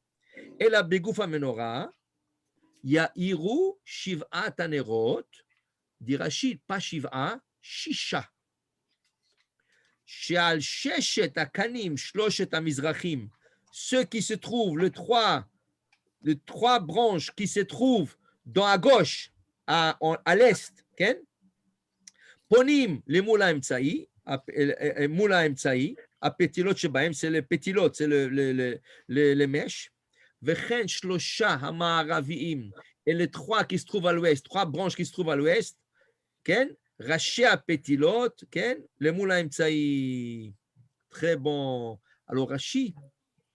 et la begoufa menorah, Yahiru shiv'at hanerot, dit Rachid, pas shiv'a, shisha. She'al sheshet akanim shloshet hamizrachim, ceux qui se trouvent, les trois branches qui se trouvent à gauche, à l'est, okay? Ponim les moula emtsa'i, הפתילות שבהם, c'est les pétilotes, c'est les mèches, וכן שלושה המערביים, et les trois qui se trouvent à l'ouest, trois branches qui se trouvent à l'ouest, כן? ראשי הפתילות, כן? למול האמצעי. Très bon. Alors Rashi,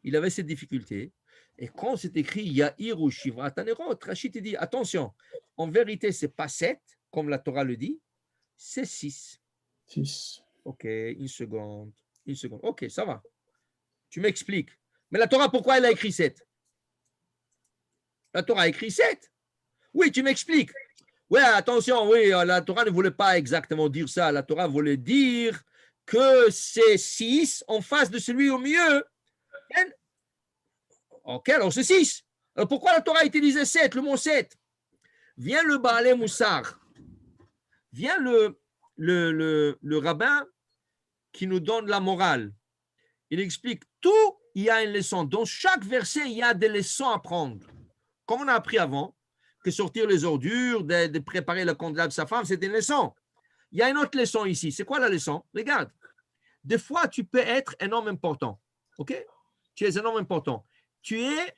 il avait cette difficulté. Et quand c'est écrit Yahiru Shivrat Hanerot, Rachid dit attention, en vérité, ce n'est pas 7, comme la Torah le dit, c'est 6. 6. Ok, une seconde. Ok, ça va. Tu m'expliques. Mais la Torah, pourquoi elle a écrit 7? La Torah a écrit 7. Oui, tu m'expliques. Oui, attention, oui, la Torah ne voulait pas exactement dire ça. La Torah voulait dire que c'est 6 en face de celui au milieu. Ok, alors c'est 6. Alors pourquoi la Torah a utilisé 7, le mot 7? Vient le Baalé Moussar. Vient le rabbin qui nous donne la morale. Il explique tout, il y a une leçon. Dans chaque verset, il y a des leçons à prendre. Comme on a appris avant, que sortir les ordures, de préparer le candidat de sa femme, c'est une leçon. Il y a une autre leçon ici. C'est quoi la leçon? Regarde. Des fois, tu peux être un homme important. OK? Tu es un homme important. Tu es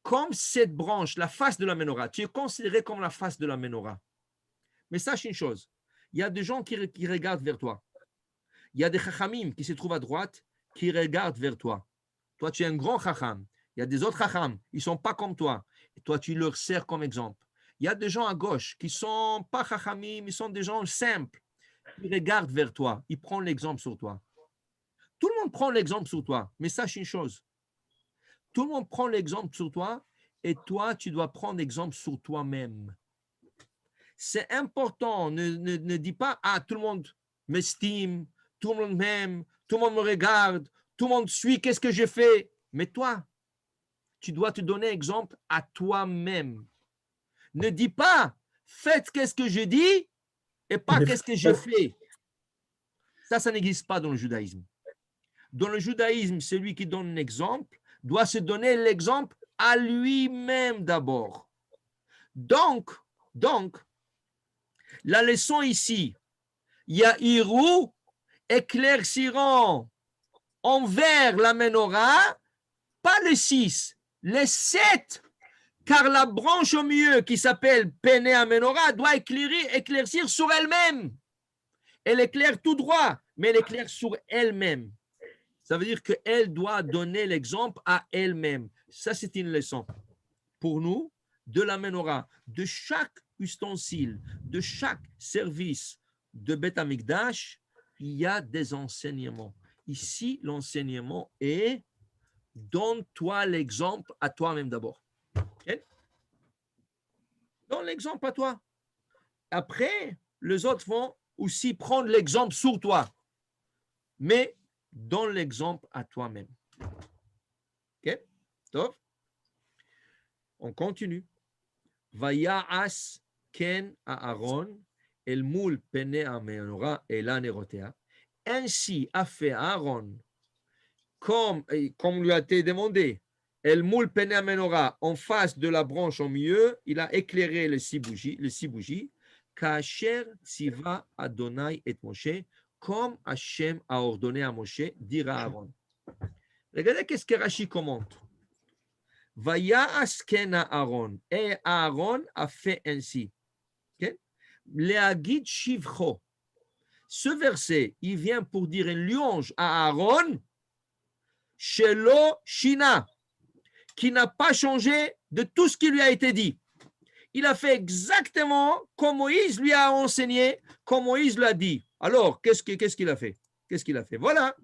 comme cette branche, la face de la menorah. Tu es considéré comme la face de la menorah. Mais sache une chose. Il y a des gens qui regardent vers toi. Il y a des chachamim qui se trouvent à droite qui regardent vers toi. Toi, tu es un grand chacham. Il y a des autres chacham. Ils ne sont pas comme toi. Et toi, tu leur sers comme exemple. Il y a des gens à gauche qui ne sont pas chachamim, ils sont des gens simples. Ils regardent vers toi. Ils prennent l'exemple sur toi. Tout le monde prend l'exemple sur toi. Mais sache une chose. Tout le monde prend l'exemple sur toi et toi, tu dois prendre l'exemple sur toi-même. C'est important. Ne dis pas, ah, tout le monde m'estime, tout le monde m'aime, tout le monde me regarde, tout le monde suit, qu'est-ce que j'ai fait? Mais toi, tu dois te donner exemple à toi-même. Ne dis pas, faites qu'est-ce que je dis et pas qu'est-ce que je fais. Ça n'existe pas dans le judaïsme. Dans le judaïsme, celui qui donne un exemple doit se donner l'exemple à lui-même d'abord. Donc, la leçon ici, Yahiru éclairciront envers la menorah pas le 6, les 7. Car la branche au milieu qui s'appelle Pene Amenora doit éclaircir sur elle-même. Elle éclaire tout droit, mais elle éclaire sur elle-même. Ça veut dire qu'elle doit donner l'exemple à elle-même. Ça, c'est une leçon pour nous de la menorah, de chaque ustensile, de chaque service de Beth Amikdash, il y a des enseignements. Ici, l'enseignement est donne-toi l'exemple à toi-même d'abord. Okay? Donne l'exemple à toi. Après, les autres vont aussi prendre l'exemple sur toi. Mais donne l'exemple à toi-même. Ok? Top. On continue. Vaya'as ken Aaron el mul pene amenora elan erotea. Ainsi a fait Aaron, comme lui a été demandé, el mul pene amenora, en face de la branche au milieu, il a éclairé les 6 bougies. Kasher tziva Adonai et Moshe, comme Hachem a ordonné à Moshe, dire à Aaron. Regardez qu'est-ce que Rashi commente. Vaya'as ken Aaron, et Aaron a fait ainsi. Leagid shivcho. Ce verset, il vient pour dire une louange à Aaron, shelo shina, qui n'a pas changé de tout ce qui lui a été dit. Il a fait exactement comme Moïse lui a enseigné, comme Moïse l'a dit. Alors, qu'est-ce qu'il a fait? Qu'est-ce qu'il a fait? Voilà,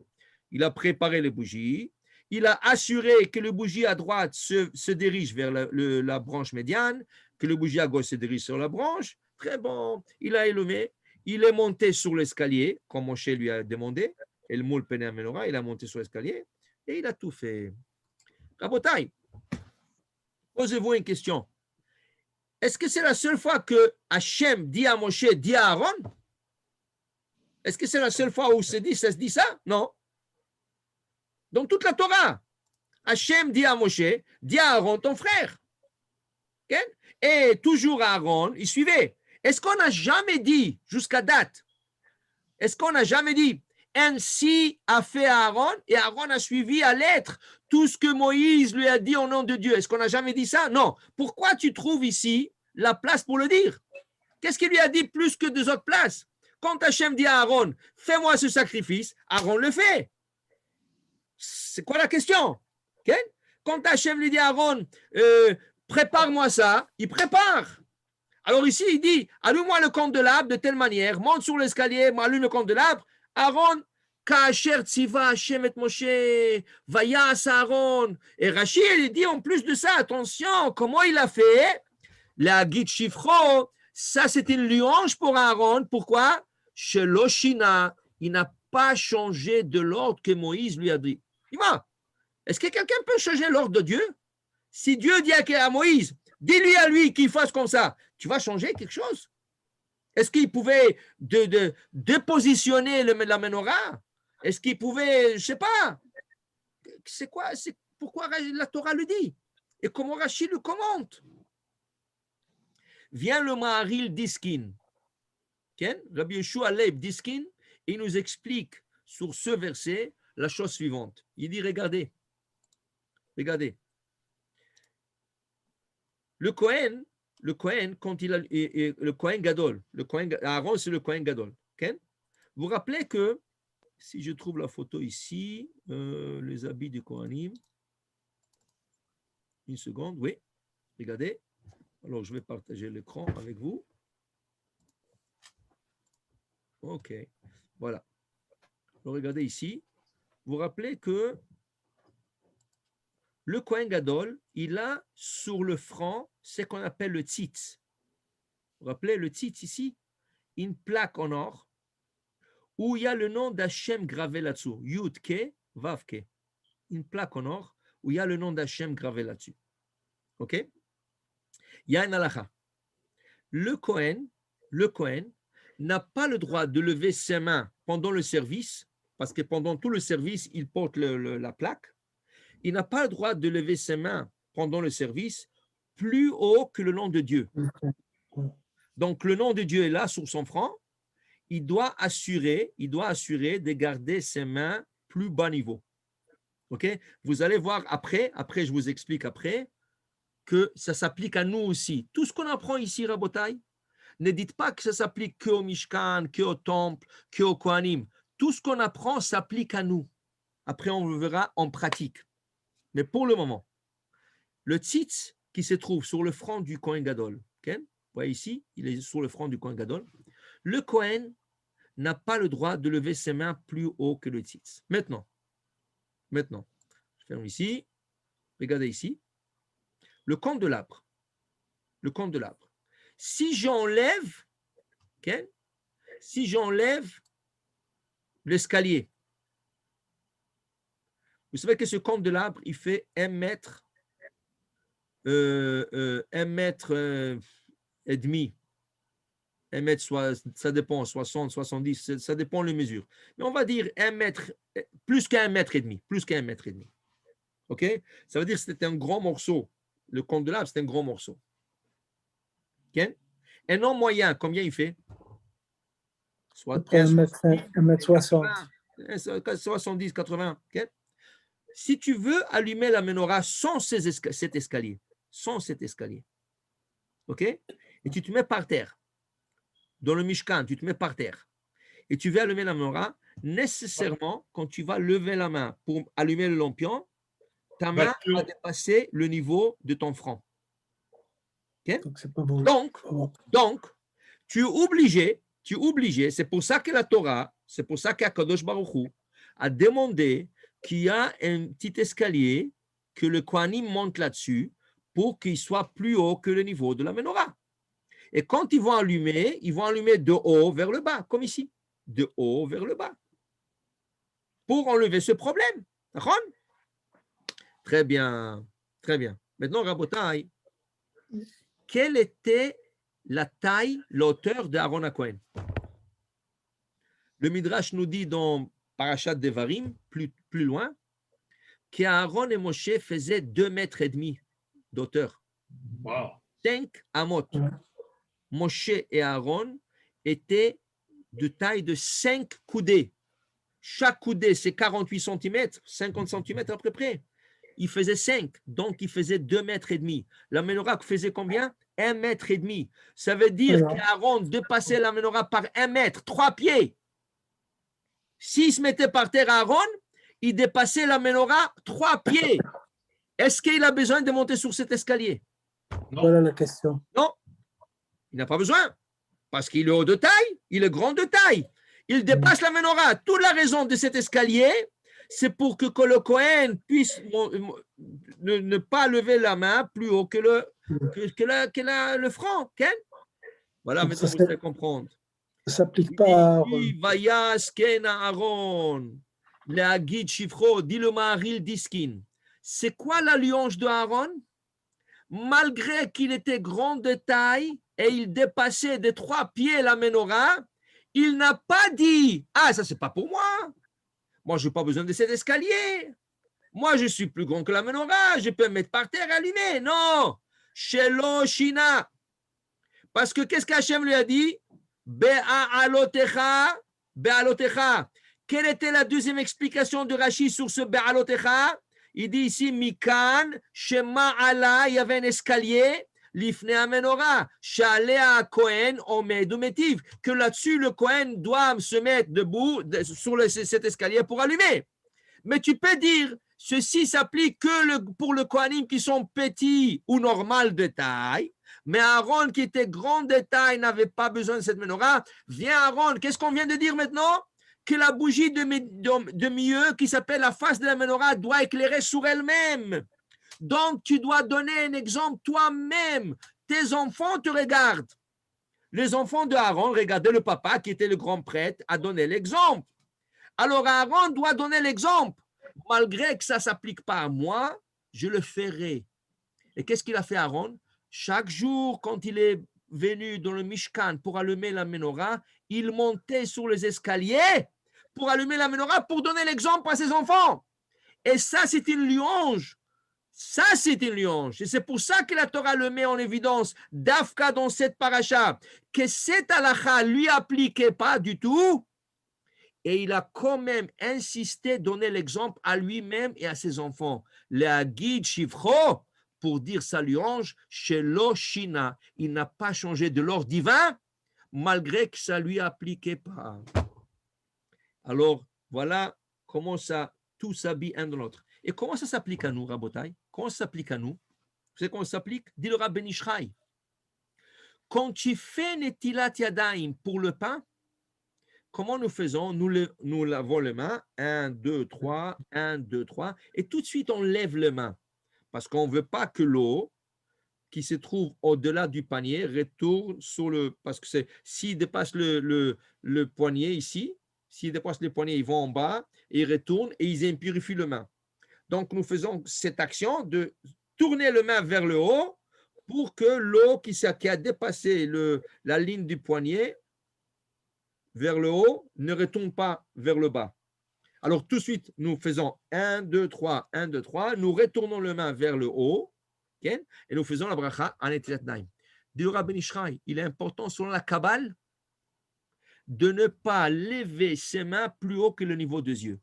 il a préparé les bougies, il a assuré que le bougie à droite se dirige vers la branche médiane, que le bougie à gauche se dirige sur la branche. Très bon, il a allumé, il est monté sur l'escalier, comme Moshe lui a demandé, et le moule Pene Amenora, il a monté sur l'escalier, et il a tout fait. Rabotai, posez-vous une question. Est-ce que c'est la seule fois que Hachem dit à Moshe, dit à Aaron? Est-ce que c'est la seule fois où ça se dit ça? Non. Donc toute la Torah, Hachem dit à Moshe, dit à Aaron, ton frère. Okay? Et toujours Aaron, il suivait. Est-ce qu'on n'a jamais dit, jusqu'à date, est-ce qu'on n'a jamais dit, ainsi a fait Aaron, et Aaron a suivi à l'être tout ce que Moïse lui a dit au nom de Dieu? Est-ce qu'on n'a jamais dit ça? Non. Pourquoi tu trouves ici la place pour le dire? Qu'est-ce qu'il lui a dit plus que deux autres places? Quand Hachem dit à Aaron, fais-moi ce sacrifice, Aaron le fait. C'est quoi la question? Okay? Quand Hachem lui dit à Aaron, prépare-moi ça, il prépare. Alors ici, il dit, allume-moi le candelabre de telle manière, monte sur l'escalier, allume le candelabre. Aaron, Kacher tziva Hachem et Moshe, vayas Aaron. Et Rachid, il dit en plus de ça, attention, comment il a fait? La guide Shifro, ça c'est une louange pour Aaron. Pourquoi? Chez Loshina, il n'a pas changé de l'ordre que Moïse lui a dit. Dis-moi, est-ce que quelqu'un peut changer l'ordre de Dieu? Si Dieu dit à Moïse, dis-lui à lui qu'il fasse comme ça, tu vas changer quelque chose? Est-ce qu'il pouvait dépositionner la menorah? Est-ce qu'il pouvait, je ne sais pas, c'est quoi, c'est pourquoi la Torah le dit? Et comment Rachid le commente? Vient le Maharil Diskin, Rabbi Yeshua Leib Diskin, et il nous explique sur ce verset la chose suivante. Il dit, regardez, le Kohen, quand il a le Kohen Gadol, Aaron c'est le Kohen Gadol. Okay? Vous vous rappelez que, si je trouve la photo ici, les habits du Kohanim, une seconde, oui, regardez. Alors je vais partager l'écran avec vous. Ok, voilà. Alors regardez ici. Vous vous rappelez que le Kohen Gadol, il a sur le front ce qu'on appelle le tzitz. Vous vous rappelez le tzitz ici? Une plaque en or où il y a le nom d'Hachem gravé là-dessous. Yud Ke, Vav Ke. Une plaque en or où il y a le nom d'Hachem gravé là-dessus. Ok? Il y a un halakha. Le Kohen n'a pas le droit de lever ses mains pendant le service, parce que pendant tout le service, il porte la plaque. Il n'a pas le droit de lever ses mains pendant le service plus haut que le nom de Dieu. Donc, le nom de Dieu est là sur son front. Il doit assurer de garder ses mains plus bas niveau. Ok? Vous allez voir après, je vous explique après, que ça s'applique à nous aussi. Tout ce qu'on apprend ici, Rabotai, ne dites pas que ça s'applique que au Mishkan, que au temple, que au Kohanim. Tout ce qu'on apprend s'applique à nous. Après, on le verra en pratique. Mais pour le moment, le tzitz qui se trouve sur le front du Kohen Gadol, okay? Vous voyez ici, il est sur le front du Kohen Gadol. Le Kohen n'a pas le droit de lever ses mains plus haut que le tzitz. Maintenant, je ferme ici. Regardez ici. Le candelabre. Si j'enlève, okay? Si j'enlève l'escalier, vous savez que ce candelabre, il fait 1 mètre, 1 mètre et demi. 1 mètre, ça dépend, 60, 70, ça dépend les mesures. Mais on va dire 1 mètre, plus qu'1 mètre et demi, OK? Ça veut dire que c'était un grand morceau. Le candelabre, c'est un grand morceau. OK? Un homme moyen, combien il fait? Soit 15, 1m60. 70, 80. OK? Si tu veux allumer la menorah sans cet escalier, OK? Et tu te mets par terre, dans le Mishkan, tu te mets par terre, et tu veux allumer la menorah, nécessairement, quand tu vas lever la main pour allumer le lampion, ta main va dépasser le niveau de ton front. Okay? Donc, c'est pas bon. Donc, tu es obligé, c'est pour ça que la Torah, c'est pour ça qu'Akadosh Baruch Hu a demandé qu'il y a un petit escalier que le Kohanim monte là-dessus pour qu'il soit plus haut que le niveau de la menorah. Et quand ils vont allumer de haut vers le bas, comme ici, de haut vers le bas, pour enlever ce problème. D'accord? Très bien. Maintenant, Rabotai, quelle était la taille, l'auteur de Aaron HaKohen? Le Midrash nous dit dans Parashat Devarim, plus loin, qu'Aaron et Moshe faisaient 2,5 mètres d'auteur. Wow. 5 amot. Moshe et Aaron étaient de taille de 5 coudées. Chaque coudée, c'est 48 cm, 50 cm à peu près. Il faisait 5, donc il faisait 2,5 mètres. La menorah faisait combien? 1,5 mètre. Ça veut dire qu'Aaron dépassait la menorah par 1 mètre, 3 pieds. S'il se mettait par terre à Aaron, il dépassait la menorah 3 pieds. Est-ce qu'il a besoin de monter sur cet escalier? Non. Voilà la question. Non, il n'a pas besoin. Parce qu'il est haut de taille, il est grand de taille. Il dépasse la menorah. Toute la raison de cet escalier, c'est pour que le Kohen puisse ne pas lever la main plus haut que le front. Okay? Voilà, maintenant vous allez comprendre. Ça ne s'applique pas à Aaron. Vayas ken Aaron, leagid shifro, dit le Maharil Diskin. C'est quoi la louange de Aaron? Malgré qu'il était grand de taille et il dépassait de 3 pieds la menorah, il n'a pas dit « Ah, ça, c'est pas pour moi. Moi, je n'ai pas besoin de cet escalier. Moi, je suis plus grand que la menorah. Je peux me mettre par terre et allumer. » Non. Shelo Shina. Parce que qu'est-ce qu'Hachem lui a dit? Be'alotecha. Quelle était la deuxième explication de Rashi sur ce Be'alotecha? Il dit ici, Mikan, Shema Allah, il y avait un escalier, l'ifne amenora, Shalea Kohen, Omed Metiv, que là-dessus, le Kohen doit se mettre debout sur cet escalier pour allumer. Mais tu peux dire, ceci s'applique que pour le Kohanim qui sont petits ou normal de taille, mais Aaron qui était grand de taille n'avait pas besoin de cette menorah. Viens Aaron, qu'est-ce qu'on vient de dire maintenant? Que la bougie de milieu qui s'appelle la face de la menorah doit éclairer sur elle-même. Donc, tu dois donner un exemple toi-même. Tes enfants te regardent. Les enfants de Aaron regardaient le papa qui était le grand prêtre à donner l'exemple. Alors, Aaron doit donner l'exemple. Malgré que ça ne s'applique pas à moi, je le ferai. Et qu'est-ce qu'il a fait Aaron? Chaque jour, quand il est venu dans le Mishkan pour allumer la menorah, il montait sur les escaliers pour allumer la menorah, pour donner l'exemple à ses enfants. Et ça, c'est une louange. Et c'est pour ça que la Torah le met en évidence, d'Afka dans cette paracha, que cette halakha lui appliquait pas du tout. Et il a quand même insisté, donné l'exemple à lui-même et à ses enfants. Le guide Shivcho, pour dire sa louange, chez Loshina, il n'a pas changé de l'ordre divin, malgré que ça ne lui appliquait pas. Alors, voilà comment ça, tout s'habille un dans l'autre. Et comment ça s'applique à nous, Rabotai? Comment ça s'applique à nous? Vous savez comment ça s'applique? Dit le Rav Ben Ishraï. Quand tu fais Netilat Yadayim pour le pain, comment nous faisons? Nous lavons les mains. 1, 2, 3, 1, 2, 3. Et tout de suite, on lève les mains. Parce qu'on ne veut pas que l'eau qui se trouve au-delà du panier retourne sur le... Parce que s'il dépasse le poignet ici, s'il dépasse le poignet, ils vont en bas, et ils retournent et ils impurifient le main. Donc, nous faisons cette action de tourner le main vers le haut pour que l'eau qui a dépassé la ligne du poignet vers le haut ne retourne pas vers le bas. Alors, tout de suite, nous faisons 1, 2, 3, 1, 2, 3. Nous retournons le main vers le haut, okay? Et nous faisons la bracha en Netilat Yadayim. Dit le Rav Ben Ishraï, il est important, selon la Kabbale, de ne pas lever ses mains plus haut que le niveau des yeux.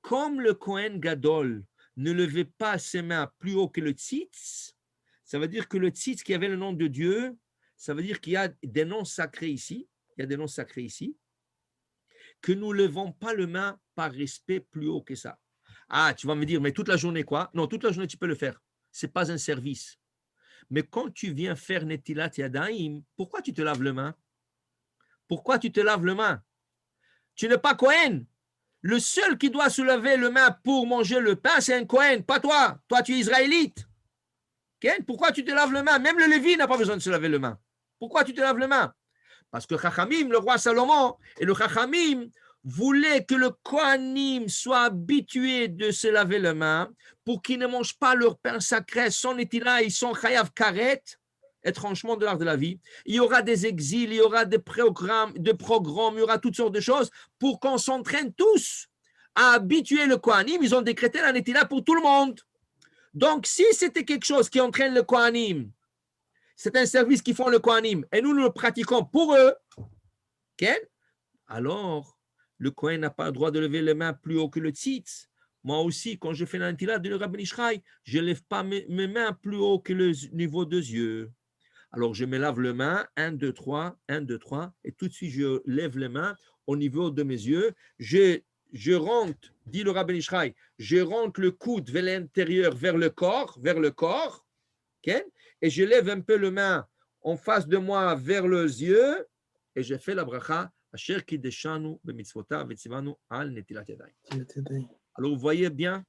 Comme le Kohen Gadol ne levait pas ses mains plus haut que le tzitz, ça veut dire que le tzitz qui avait le nom de Dieu, ça veut dire qu'il y a des noms sacrés ici, que nous ne levons pas le main par respect plus haut que ça. Ah, tu vas me dire, mais toute la journée quoi? Non, toute la journée tu peux le faire. Ce n'est pas un service. Mais quand tu viens faire Netilat Yadayim, pourquoi tu te laves les mains? Pourquoi tu te laves les mains? Tu n'es pas Kohen. Le seul qui doit se laver les mains pour manger le pain, c'est un Kohen, pas toi. Toi, tu es israélite. Okay? Pourquoi tu te laves les mains? Même le Lévi n'a pas besoin de se laver les mains. Pourquoi tu te laves les mains? Parce que Chachamim, le roi Salomon, et le Chachamim voulaient que le Kohanim soit habitué de se laver les mains pour qu'ils ne mangent pas leur pain sacré. Son étila, ils sont chayav karet, étrangement de l'art de la vie. Il y aura des exils, il y aura des programmes, il y aura toutes sortes de choses pour qu'on s'entraîne tous à habituer le Kohanim. Ils ont décrété la netila pour tout le monde. Donc, si c'était quelque chose qui entraîne le Kohanim, c'est un service qu'ils font le Kohanim, et nous le pratiquons pour eux, okay? Alors, le Kohen n'a pas le droit de lever les mains plus haut que le tzitz. Moi aussi, quand je fais la netila de le Rav Ben Ishraï, je ne lève pas mes mains plus haut que le niveau des yeux. Alors, je me lave les mains, 1, 2, 3, 1, 2, 3, et tout de suite, je lève les mains au niveau de mes yeux. Je rentre, dit le Rav Ben Ishraï, je rentre le coude vers l'intérieur, vers le corps, okay? Et je lève un peu les mains en face de moi vers les yeux, et je fais la bracha, Asher kideshanu b'mitzvotav v'tzivanu al netilat yadayim. Alors, vous voyez bien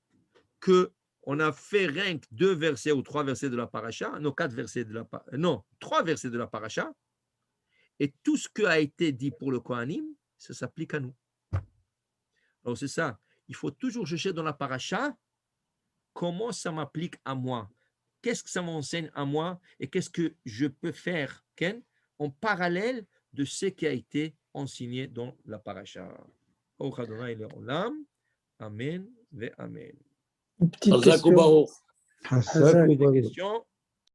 qu'on a fait rien que 2 versets ou 3 versets de la paracha, non, 4 versets de la paracha, non, 3 versets de la paracha, et tout ce qui a été dit pour le Kohanim, ça s'applique à nous. Alors, c'est ça. Il faut toujours chercher dans la paracha comment ça m'applique à moi. Qu'est-ce que ça m'enseigne à moi et qu'est-ce que je peux faire, Ken, en parallèle de ce qui a été enseigné dans la paracha. Amen ve Amen. Une petite question. Question